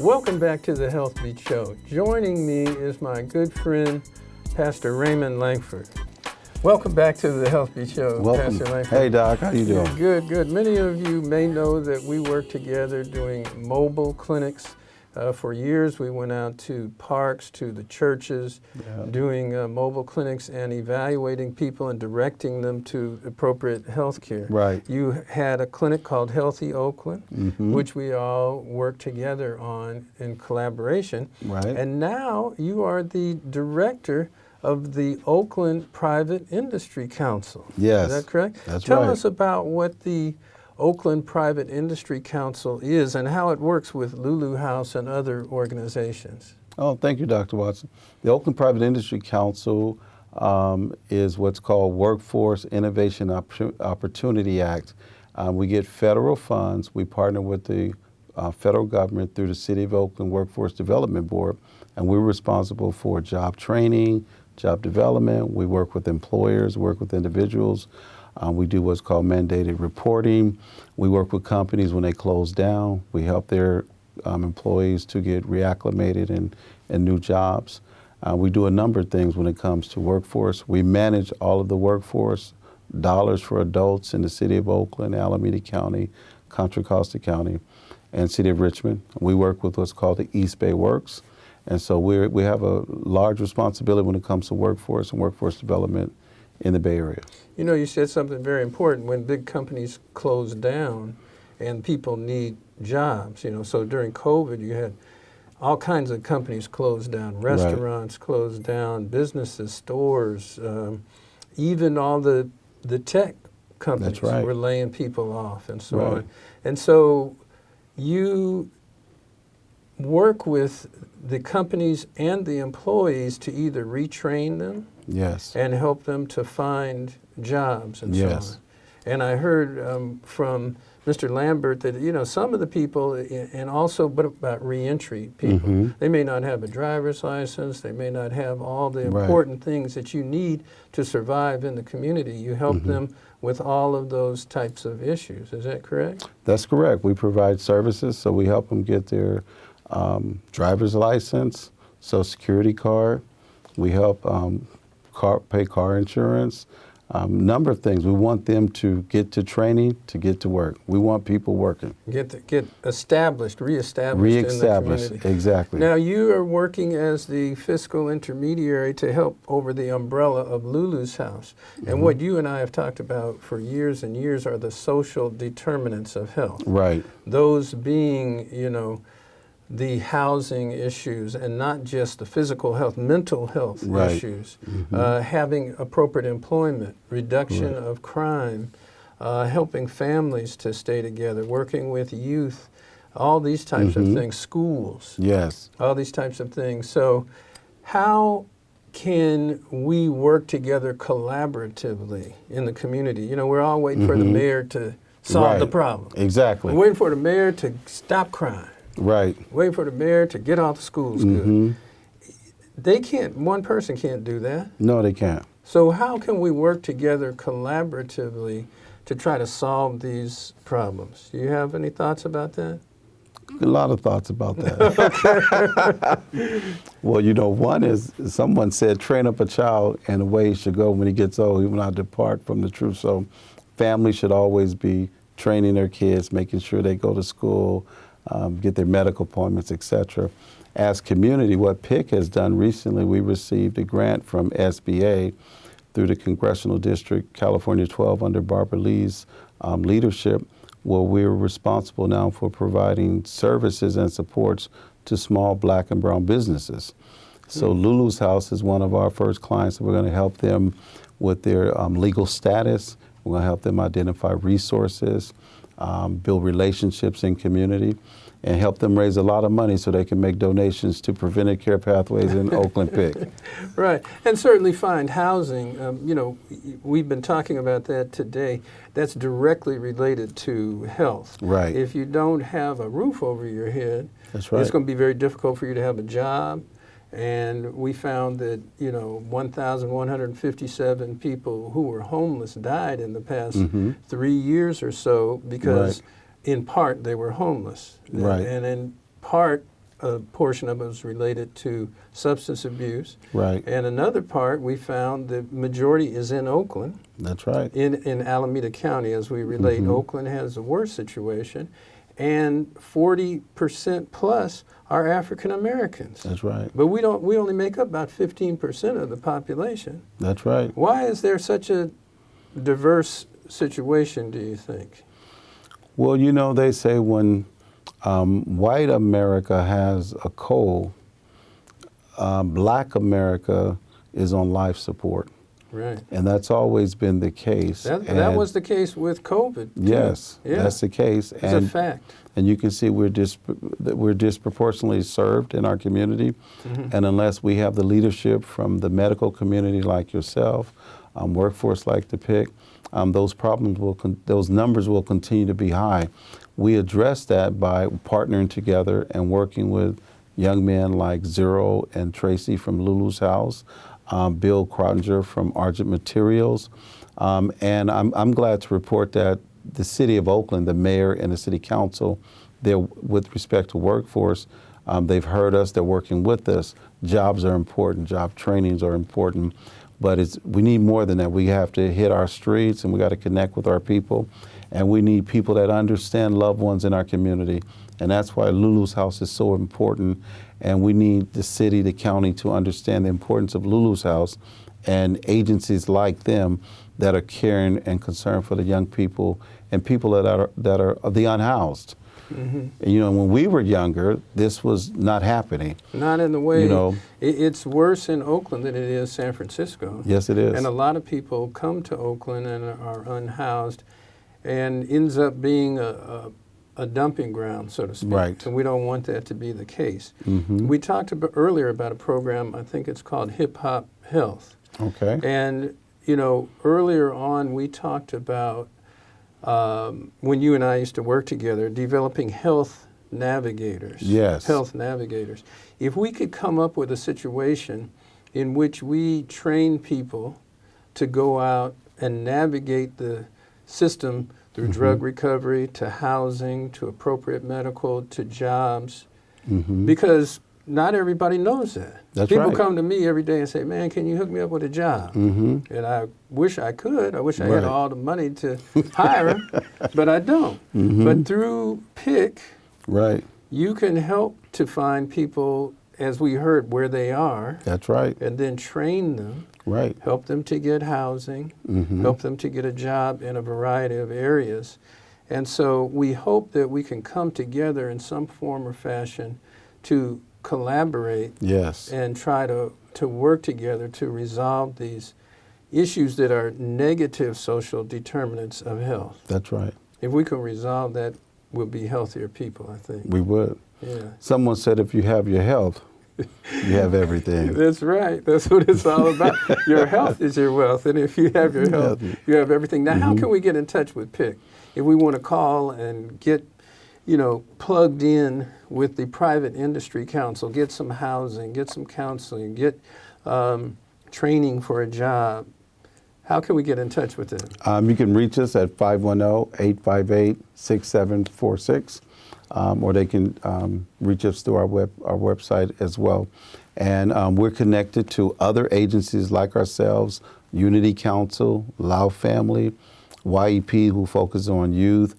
Welcome back to the HealthBeat Show. Joining me is my good friend, Pastor Raymond Lankford. Welcome back to the HealthBeat Show, Welcome. Pastor Lankford. Hey, Doc, how you doing? Good, good. Many of you may know that we work together doing mobile clinics. For years, we went out to parks, to the churches, doing mobile clinics and evaluating people and directing them to appropriate health care. Right. You had a clinic called Healthy Oakland, which we all worked together on in collaboration. Right. And now you are the director of the Oakland Private Industry Council. Yes. Is that correct? That's Tell right. us about what the Oakland Private Industry Council is and how it works with Lulu House and other organizations. Oh, thank you, Dr. Watson. The Oakland Private Industry Council is what's called Workforce Innovation Opportunity Act. We get federal funds. We partner with the federal government through the City of Oakland Workforce Development Board, and we're responsible for job training, job development. We work with employers, work with individuals. We do what's called mandated reporting. We work with companies when they close down. We help their employees to get reacclimated in new jobs. We do a number of things when it comes to workforce. We manage all of the workforce dollars for adults in the City of Oakland, Alameda County, Contra Costa County, and City of Richmond. We work with what's called the East Bay Works. And so we have a large responsibility when it comes to workforce and workforce development in the Bay Area. You know, you said something very important. When big companies close down and people need jobs, so during COVID you had all kinds of companies closed down, restaurants closed down, businesses, stores, even all the tech companies were laying people off and so on. And so you work with the companies and the employees to either retrain them and help them to find jobs and so on. And I heard from Mr. Lambert that, some of the people, and also what about reentry people? They may not have a driver's license, they may not have all the important things that you need to survive in the community. You help them with all of those types of issues. Is that correct? That's correct. We provide services, so we help them get their driver's license, Social Security card. We help pay car insurance, number of things. We want them to get to training, to get to work. We want people working. Get reestablished in the community. Exactly. Now you are working as the fiscal intermediary to help over the umbrella of Lulu's House. And what you and I have talked about for years and years are the social determinants of health. Right. Those being, the housing issues and not just the physical health, mental health issues, having appropriate employment, reduction of crime, helping families to stay together, working with youth, all these types of things, schools, all these types of things. So how can we work together collaboratively in the community? We're all waiting for the mayor to solve the problem. Exactly. We're waiting for the mayor to stop crime. Waiting for the mayor to get all the schools good. They can't, one person can't do that. No, they can't. So how can we work together collaboratively to try to solve these problems? Do you have any thoughts about that? A lot of thoughts about that. Well, one is, someone said, train up a child in the way he should go. When he gets old, he will not depart from the truth. So families should always be training their kids, making sure they go to school, get their medical appointments, etc. As community, what PIC has done recently, we received a grant from SBA through the Congressional District, California 12, under Barbara Lee's leadership, where we're responsible now for providing services and supports to small Black and brown businesses. So Lulu's House is one of our first clients. We're going to help them with their legal status. We're going to help them identify resources, build relationships in community, and help them raise a lot of money so they can make donations to preventive care pathways in Oakland PIC. Right, and certainly find housing. We've been talking about that today. That's directly related to health. Right. If you don't have a roof over your head, it's going to be very difficult for you to have a job. And we found that, 1,157 people who were homeless died in the past 3 years or so because in part they were homeless. And in part a portion of it was related to substance abuse. Right. And another part, we found the majority is in Oakland. That's right. In Alameda County, as we relate, Oakland has the worst situation. And 40% plus are African Americans. That's right. But we only make up about 15% of the population. That's right. Why is there such a diverse situation, do you think? Well, you know, they say when white America has a cold, black America is on life support. Right. And that's always been the case. That was the case with COVID, too. Yes, yeah. that's the case. It's a fact. And you can see we're disproportionately served in our community. And unless we have the leadership from the medical community like yourself, workforce like the PIC, those numbers will continue to be high. We address that by partnering together and working with young men like Zero and Tracy from Lulu's House, Bill Crottinger from Argent Materials. And I'm glad to report that the City of Oakland, the mayor and the City Council, with respect to workforce, they've heard us, they're working with us. Jobs are important, job trainings are important, but we need more than that. We have to hit our streets and we got to connect with our people. And we need people that understand loved ones in our community. And that's why Lulu's House is so important. And we need the city, the county to understand the importance of Lulu's House and agencies like them that are caring and concerned for the young people and people that are the unhoused. And, you know, when we were younger, this was not happening. Not in the way, you know, it's worse in Oakland than it is San Francisco. Yes, it is. And a lot of people come to Oakland and are unhoused and ends up being a dumping ground, so to speak. Right. And we don't want that to be the case. We talked earlier about a program, I think it's called Hip Hop Health. Okay. And, you know, earlier on we talked about, when you and I used to work together, developing health navigators. Yes. Health navigators. If we could come up with a situation in which we train people to go out and navigate the system through drug recovery, to housing, to appropriate medical, to jobs, because not everybody knows that. That's People right. come to me every day and say, man, can you hook me up with a job? And I wish I could. I wish I had all the money to hire them, but I don't. But through PIC, you can help to find people, as we heard, where they are. That's right. And then train them. Right. Help them to get housing, help them to get a job in a variety of areas. And so we hope that we can come together in some form or fashion to collaborate and try to work together to resolve these issues that are negative social determinants of health. That's right. If we can resolve that, we'll be healthier people, I think. We would. Yeah. Someone said if you have your health, you have everything. That's right. That's what it's all about. Your health is your wealth, and if you have your health, you have everything. Now, how can we get in touch with PIC? If we want to call and get, you know, plugged in with the private industry council, get some housing, get some counseling, get training for a job, how can we get in touch with them? You can reach us at 510-858-6746. Or they can reach us through our website as well. And we're connected to other agencies like ourselves, Unity Council, Lao Family, YEP, who focuses on youth,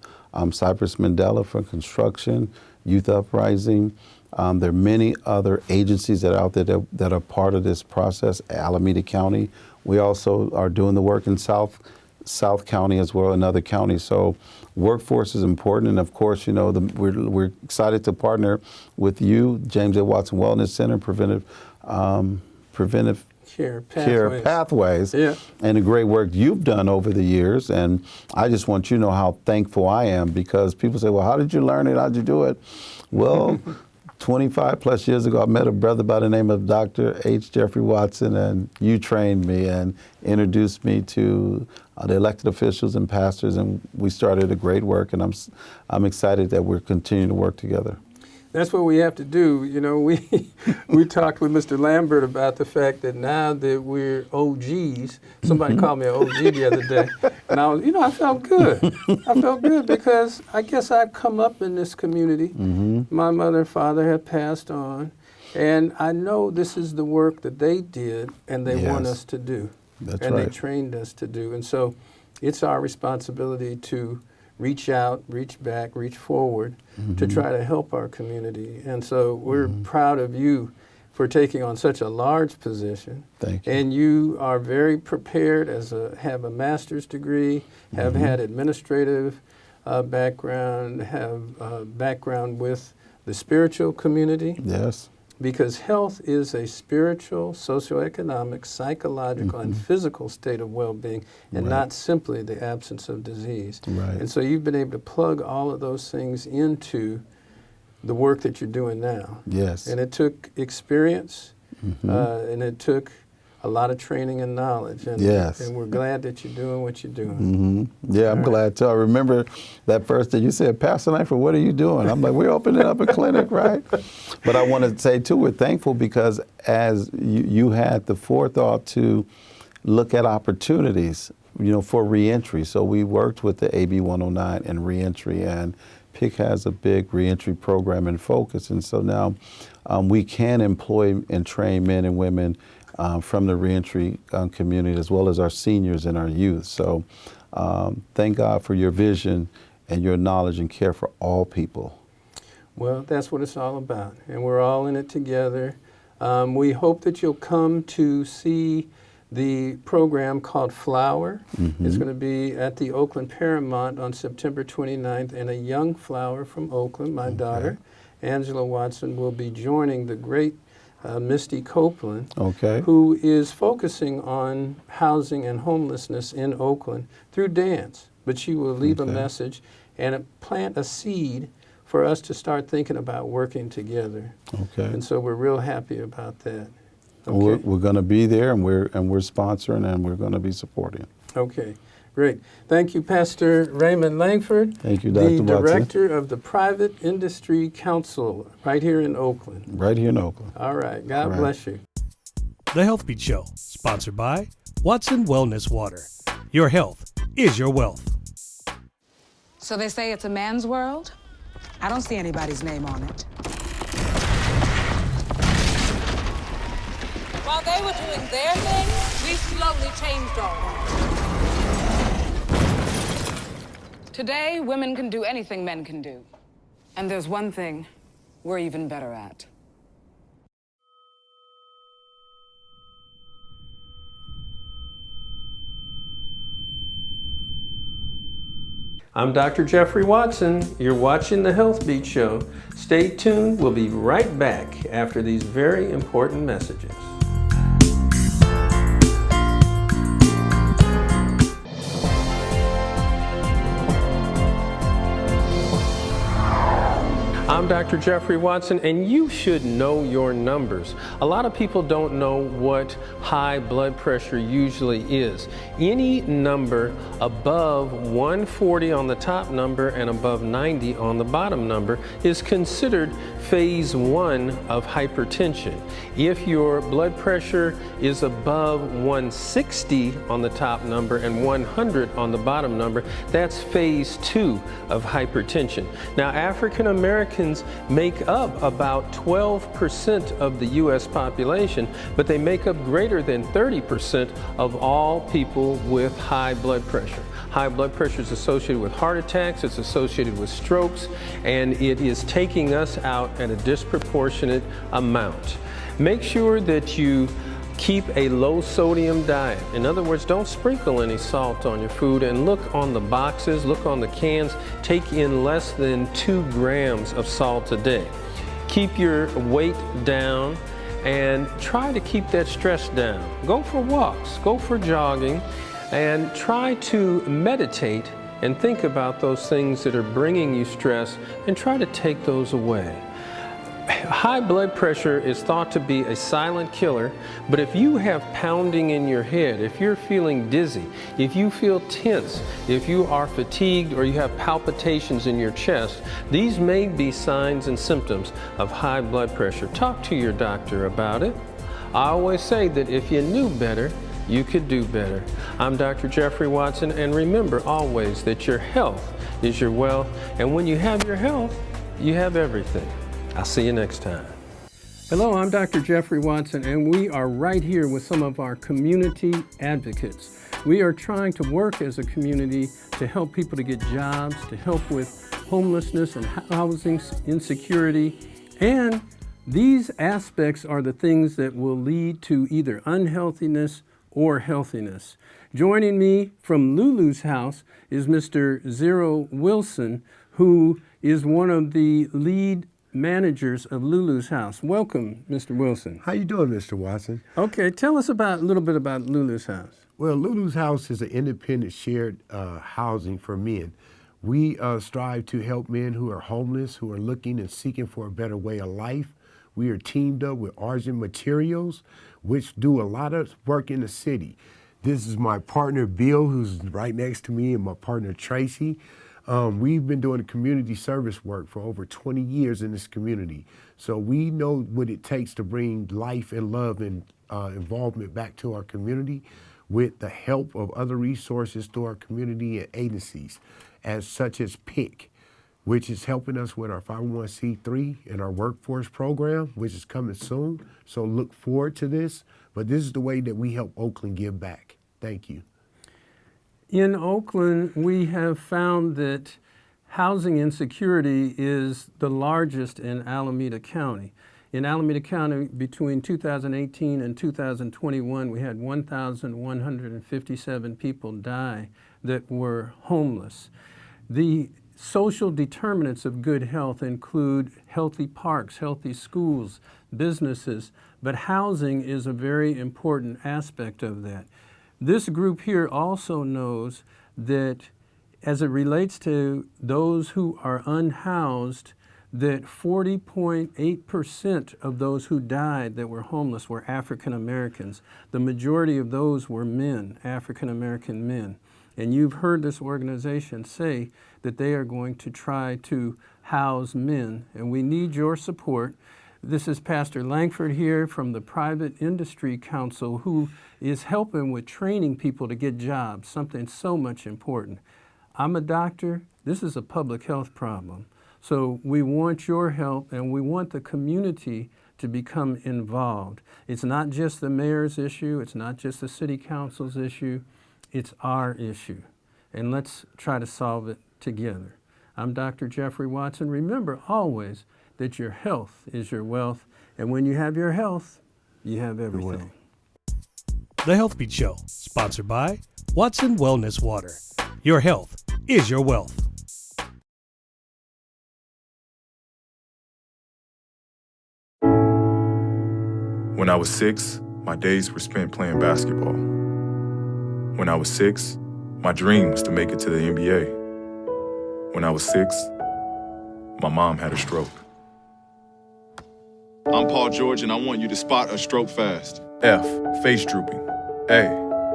Cypress Mandela for construction, Youth Uprising. There are many other agencies that are out there that are part of this process, Alameda County. We also are doing the work in South County as well, and other counties. So workforce is important, and of course, you know, we're excited to partner with you, James A. Watson Wellness Center, Preventive Care Pathways, and the great work you've done over the years. And I just want you to know how thankful I am, because people say, well, how did you learn it? How did you do it? Well, 25 plus years ago, I met a brother by the name of Dr. H. Jeffrey Watson, and you trained me and introduced me to the elected officials and pastors, and we started a great work, and I'm excited that we're continuing to work together. That's what we have to do. You know, we talked with Mr. Lambert about the fact that now that we're OGs, somebody called me an OG the other day, and I was, I felt good. I felt good because I guess I've come up in this community. My mother and father have passed on, and I know this is the work that they did and they want us to do. That's and right. they trained us to do. And so it's our responsibility to reach out, reach back, reach forward to try to help our community. And so we're proud of you for taking on such a large position. Thank you. And you are very prepared have a master's degree, have had administrative background, have background with the spiritual community. Yes. Because health is a spiritual, socioeconomic, psychological, and physical state of well-being, and not simply the absence of disease. Right. And so you've been able to plug all of those things into the work that you're doing now. Yes. And it took experience, and it took a lot of training and knowledge. And, Yes. and we're glad that you're doing what you're doing. Yeah, I'm glad too. I remember that first day you said, Pastor Lankford, what are you doing? I'm like, we're opening up a clinic, right? But I want to say too, we're thankful because as you had the forethought to look at opportunities, for reentry. So we worked with the AB 109 and reentry, and PIC has a big reentry program and focus. And so now we can employ and train men and women from the reentry community, as well as our seniors and our youth. So thank God for your vision and your knowledge and care for all people. Well, that's what it's all about, and we're all in it together. We hope that you'll come to see the program called Flower. It's going to be at the Oakland Paramount on September 29th, and a young Flower from Oakland, my daughter, Angela Watson, will be joining the great Misty Copeland, who is focusing on housing and homelessness in Oakland through dance. But she will leave a message and plant a seed for us to start thinking about working together. And so we're real happy about that. We're going to be there, and we're sponsoring, and we're going to be supporting. Okay, great. Thank you, Pastor Raymond Lankford. Thank you, Dr. Watson. The director of the Private Industry Council right here in Oakland. Right here in Oakland. All right. God bless you. The HealthBeat Show, sponsored by Watson Wellness Water. Your health is your wealth. So they say it's a man's world? I don't see anybody's name on it. While they were doing their thing, we slowly changed ours. Today, women can do anything men can do. And there's one thing we're even better at. I'm Dr. Jeffrey Watson. You're watching the HealthBeat Show. Stay tuned. We'll be right back after these very important messages. I'm Dr. Jeffrey Watson, and you should know your numbers. A lot of people don't know what high blood pressure usually is. Any number above 140 on the top number and above 90 on the bottom number is considered phase 1 of hypertension. If your blood pressure is above 160 on the top number and 100 on the bottom number, that's phase 2 of hypertension. Now, African Americans make up about 12% of the U.S. population, but they make up greater than 30% of all people with high blood pressure. High blood pressure is associated with heart attacks, it's associated with strokes, and it is taking us out at a disproportionate amount. Make sure that you keep a low sodium diet. In other words, don't sprinkle any salt on your food, and look on the boxes, look on the cans, take in less than 2 grams of salt a day. Keep your weight down and try to keep that stress down. Go for walks, go for jogging, and try to meditate and think about those things that are bringing you stress and try to take those away. High blood pressure is thought to be a silent killer, but if you have pounding in your head, if you're feeling dizzy, if you feel tense, if you are fatigued or you have palpitations in your chest, these may be signs and symptoms of high blood pressure. Talk to your doctor about it. I always say that if you knew better, you could do better. I'm Dr. Jeffrey Watson, and remember always that your health is your wealth, and when you have your health, you have everything. I'll see you next time. Hello, I'm Dr. Jeffrey Watson, and we are right here with some of our community advocates. We are trying to work as a community to help people to get jobs, to help with homelessness and housing insecurity, and these aspects are the things that will lead to either unhealthiness or healthiness. Joining me from Lulu's house is Mr. Zero Wilson, who is one of the lead managers of Lulu's house. Welcome, Mr. Wilson. How you doing, Mr. Watson? Okay, tell us a little bit about Lulu's house. Well, Lulu's house is an independent shared housing for men. We strive to help men who are homeless, who are looking and seeking for a better way of life. We are teamed up with Argent Materials, which do a lot of work in the city. This is my partner, Bill, who's right next to me, and my partner, Tracy. We've been doing community service work for over 20 years in this community. So we know what it takes to bring life and love and involvement back to our community with the help of other resources through our community and agencies, as such as PIC, which is helping us with our 501c3 and our workforce program, which is coming soon. So look forward to this. But this is the way that we help Oakland give back. Thank you. In Oakland, we have found that housing insecurity is the largest in Alameda County. In Alameda County, between 2018 and 2021, we had 1,157 people die that were homeless. The social determinants of good health include healthy parks, healthy schools, businesses, but housing is a very important aspect of that. This group here also knows that as it relates to those who are unhoused, that 40.8% of those who died that were homeless were African Americans. The majority of those were men, African American men. And you've heard this organization say that they are going to try to house men, and we need your support. This is Pastor Lankford here from the Private Industry Council, who is helping with training people to get jobs, something so much important. I'm a doctor. This is a public health problem. So we want your help, and we want the community to become involved. It's not just the mayor's issue. It's not just the city council's issue. It's our issue. And let's try to solve it together. I'm Dr. Jeffrey Watson. Remember always that your health is your wealth, and when you have your health, you have everything. The HealthBeat Show, sponsored by Watson Wellness Water. Your health is your wealth. When I was 6, my days were spent playing basketball. When I was 6, my dream was to make it to the NBA. When I was 6, my mom had a stroke. I'm Paul George, and I want you to spot a stroke fast. F, face drooping. A,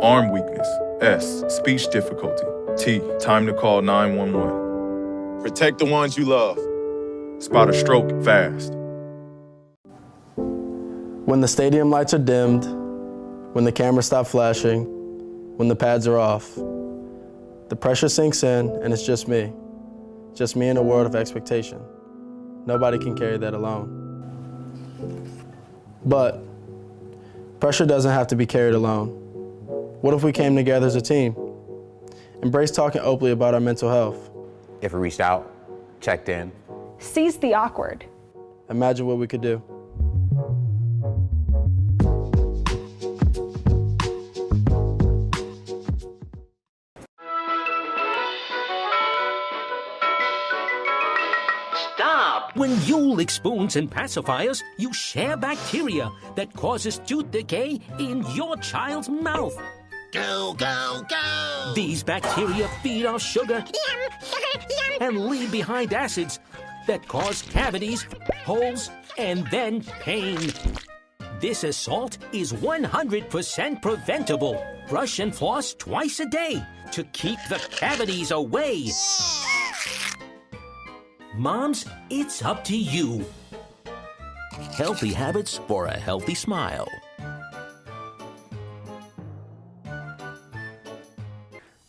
arm weakness. S, speech difficulty. T, time to call 911. Protect the ones you love. Spot a stroke fast. When the stadium lights are dimmed, when the cameras stop flashing, when the pads are off, the pressure sinks in and it's just me in a world of expectation. Nobody can carry that alone. But pressure doesn't have to be carried alone. What if we came together as a team? Embrace talking openly about our mental health. If we reached out, checked in. Seize the awkward. Imagine what we could do. When you lick spoons and pacifiers, you share bacteria that causes tooth decay in your child's mouth. Go, go, go! These bacteria feed off sugar and leave behind acids that cause cavities, holes, and then pain. This assault is 100% preventable. Brush and floss twice a day to keep the cavities away. Moms, it's up to you. Healthy habits for a healthy smile.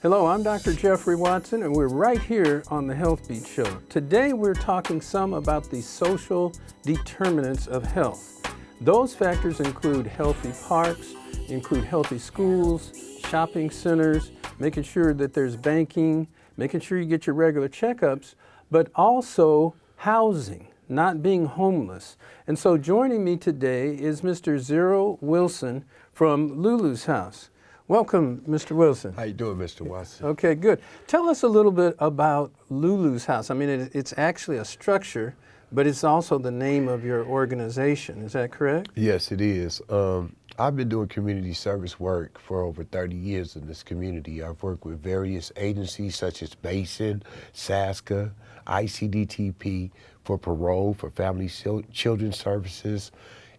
Hello, I'm Dr. Jeffrey Watson, and we're right here on the HealthBeat Show. Today we're talking some about the social determinants of health. Those factors include healthy parks, include healthy schools, shopping centers, making sure that there's banking, making sure you get your regular checkups, but also housing, not being homeless. And so joining me today is Mr. Zero Wilson from Lulu's House. Welcome, Mr. Wilson. How you doing, Mr. Watson? Okay, good. Tell us a little bit about Lulu's House. I mean, it's actually a structure, but it's also the name of your organization. Is that correct? Yes, it is. I've been doing community service work for over 30 years in this community. I've worked with various agencies such as Basin, SASCA, ICDTP, for parole, for family children services,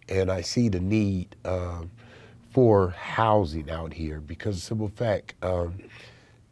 and I see the need for housing out here because of the simple fact,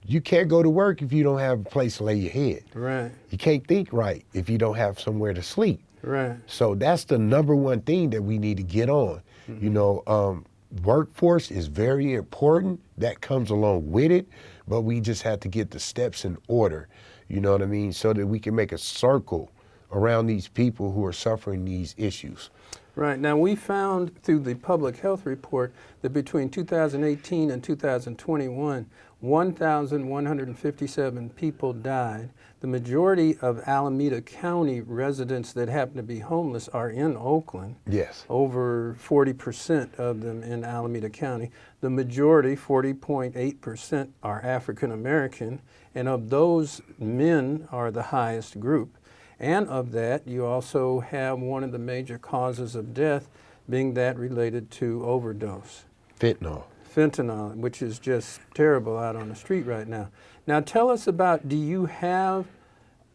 you can't go to work if you don't have a place to lay your head. Right. You can't think right if you don't have somewhere to sleep. Right. So that's the number one thing that we need to get on. Mm-hmm. You know, workforce is very important. That comes along with it, but we just have to get the steps in order, you know what I mean, so that we can make a circle around these people who are suffering these issues. Right. Now, we found through the public health report that between 2018 and 2021, 1,157 people died. The majority of Alameda County residents that happen to be homeless are in Oakland. Yes. Over 40% of them in Alameda County. The majority, 40.8%, are African American, and of those, men are the highest group. And of that, you also have one of the major causes of death being that related to overdose. Fentanyl, which is just terrible out on the street right now. Now tell us about, do you have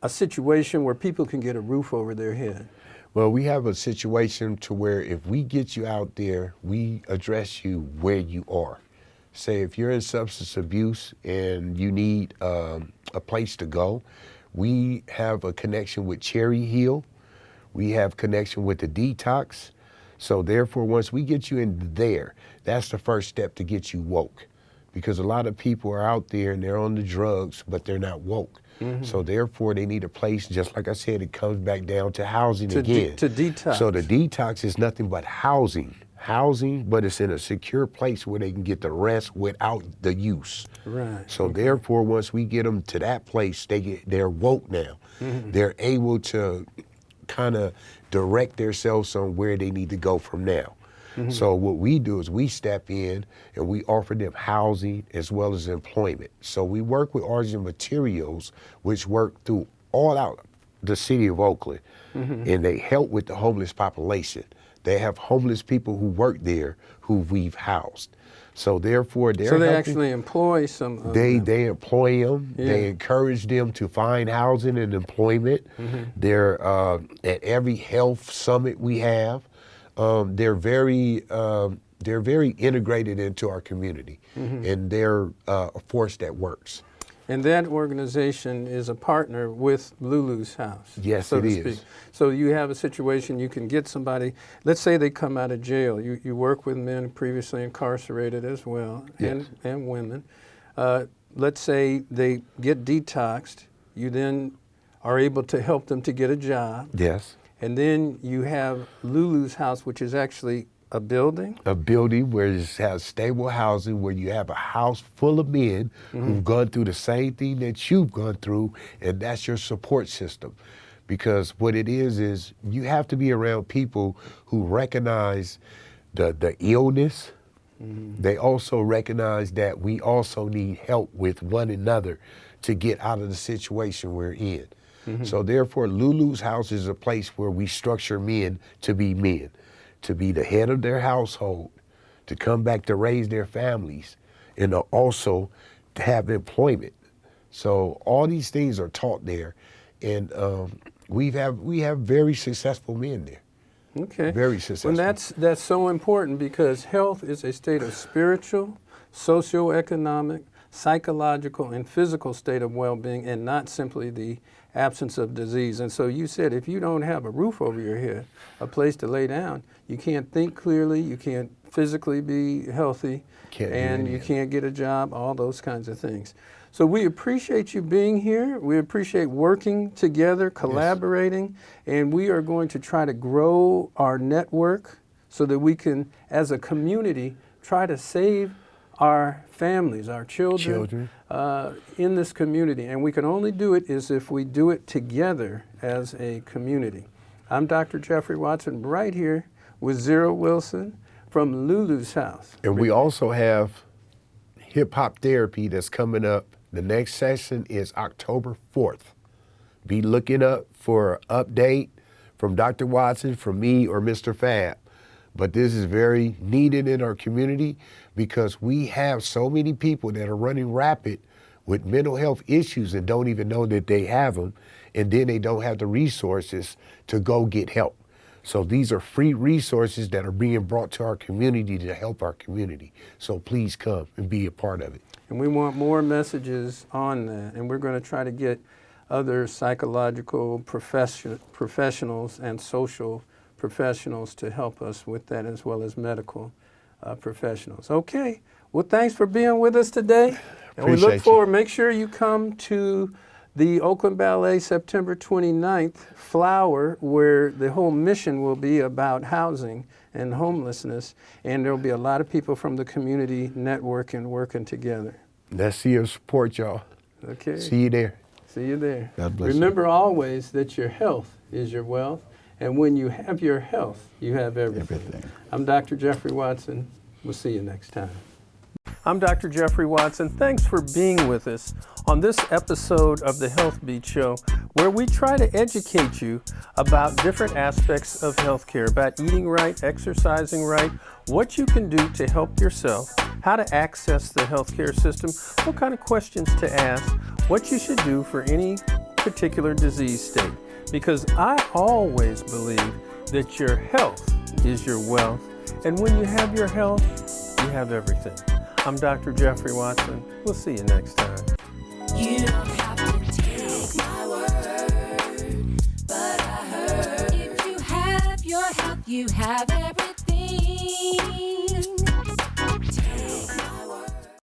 a situation where people can get a roof over their head? Well, we have a situation to where if we get you out there, we address you where you are. Say if you're in substance abuse and you need a place to go, we have a connection with Cherry Hill. We have connection with the detox. So therefore, once we get you in there, that's the first step to get you woke. Because a lot of people are out there and they're on the drugs, but they're not woke. Mm-hmm. So therefore, they need a place, just like I said, it comes back down to housing again. To detox. So the detox is nothing but housing, but it's in a secure place where they can get the rest without the use. Right. So therefore, once we get them to that place, they're woke now. Mm-hmm. They're able to kind of direct themselves on where they need to go from now. Mm-hmm. So what we do is we step in and we offer them housing as well as employment. So we work with Origin Materials, which work through all out the city of Oakland, mm-hmm. and they help with the homeless population. They have homeless people who work there who we've housed. So therefore, they're So they helping. actually employ some of They them. they employ them. Yeah. They encourage them to find housing and employment. Mm-hmm. They're at every health summit we have. They're very integrated into our community, mm-hmm. and they're a force that works. And that organization is a partner with Lulu's House. Yes, so it to is. speak. So you have a situation, you can get somebody, let's say they come out of jail. You work with men previously incarcerated as well, yes. and women. Let's say they get detoxed. You then are able to help them to get a job. Yes. And then you have Lulu's House, which is actually a building? A building where it has stable housing, where you have a house full of men mm-hmm. who've gone through the same thing that you've gone through, and that's your support system. Because what it is you have to be around people who recognize the illness. Mm-hmm. They also recognize that we also need help with one another to get out of the situation we're in. Mm-hmm. So therefore, Lulu's House is a place where we structure men, to be the head of their household, to come back to raise their families, and also to have employment. So all these things are taught there, and we have very successful men there. Okay. Very successful. And that's so important because health is a state of spiritual, socioeconomic, psychological, and physical state of well-being, and not simply the absence of disease. And so you said if you don't have a roof over your head, a place to lay down, you can't think clearly, you can't physically be healthy, and you can't get a job, all those kinds of things. So we appreciate you being here. We appreciate working together, collaborating, and we are going to try to grow our network so that we can, as a community, try to save our families, our children, in this community. And we can only do it is if we do it together as a community. I'm Dr. Jeffrey Watson, right here with Zero Wilson from Lulu's house. And we also have hip-hop therapy that's coming up. The next session is October 4th. Be looking up for an update from Dr. Watson, from me, or Mr. Fab. But this is very needed in our community because we have so many people that are running rapid with mental health issues and don't even know that they have them, and then they don't have the resources to go get help. So these are free resources that are being brought to our community to help our community. So please come and be a part of it. And we want more messages on that, and we're going to try to get other psychological professionals and social professionals to help us with that, as well as medical professionals. Okay, well, thanks for being with us today. And we look forward, make sure you come to the Oakland Ballet September 29th Flower, where the whole mission will be about housing and homelessness, and there'll be a lot of people from the community networking, working together. Let's see your support, y'all. Okay. See you there. See you there. God bless Remember always that your health is your wealth, and when you have your health, you have everything. I'm Dr. Jeffrey Watson. We'll see you next time. I'm Dr. Jeffrey Watson. Thanks for being with us on this episode of the HealthBeat Show, where we try to educate you about different aspects of healthcare, about eating right, exercising right, what you can do to help yourself, how to access the healthcare system, what kind of questions to ask, what you should do for any particular disease state. Because I always believe that your health is your wealth, and when you have your health, you have everything. I'm Dr. Jeffrey Watson. We'll see you next time. You don't have to take my word, but I heard if you have your health, you have everything.